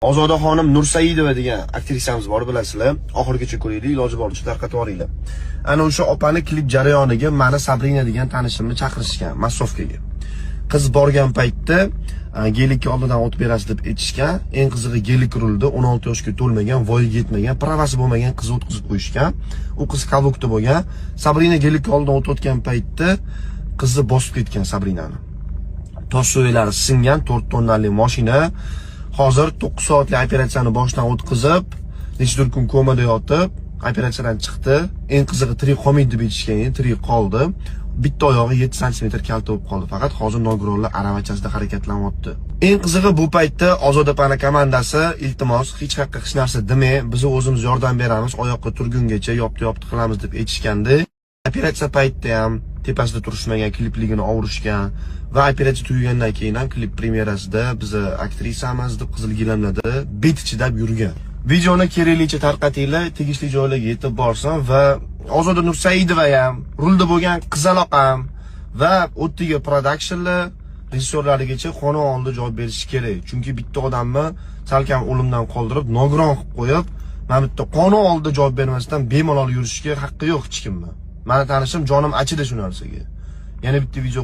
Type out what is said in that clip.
Ozodaxonim Nursaidova degan aktrisamiz bor, bilasizlar. Oxirigacha ko'ringlar, iloji boricha tarqatib yuboringlar. Ana o'sha opani klip jarayoniga meni Sabrina degan tanishimni chaqirishgan massovkaga. Qiz borgan paytda gelikka oldidan o't berasiz deb aytishgan. Eng qizig'i gelik urildi, 16 yoshga to'lmagan, voyaga yetmagan, pravasi bo'lmagan qiz o'tkazib qo'yishgan. U qiz kavukda bo'lgan. Sabrina gelikka oldidan o't o'tgan paytda qizni bosib ketgan Sabrinani. Tosh so'ylari singan 4 tonnali mashina. Hozir 9 soatlik operatsiyani boshdan o'tkazib, necha kun komada yotib, operatsiyadan chiqdi. Eng qizig'i tirik qolmaydi deb aytishgan, tirik qoldi. Bitta oyog'i 7 sm kalta bo'lib qoldi. Faqat hozir nogironlar aravachasida harakatlanyapti. Eng qizig'i bu paytda Ozoda pana komandasi iltimos hech haqqa hech narsa demay, biz o'zimiz yordam beramiz, oyoqqa turgungacha yopti qilamiz deb aytishgandi. Operatsiya paytida ham tepasida turishmagan, klipligini ovurishgan va operatsiya tugagandan keyin ham klip premyerasida biz aktrisamiz deb qizil gilamlarda bet chidab yurgan. Videoni keraklicha tarqatinglar, tegishli joylarga yetib borsin va Ozoda Nursaidova ham, rulda bo'lgan qizaloq ham va o'ttiga productionlar rejissyorlarigacha xonavonda javob berishi kerak. Chunki bitta odamni salkam o'limdan qoldirib, nogiron qilib qo'yib, mana bitta qonun oldida javob bermasdan bemalol yurishga haqqi yo'q hech kimning. Meni tanishim jonim achidi shu narsaga. Yana bitta video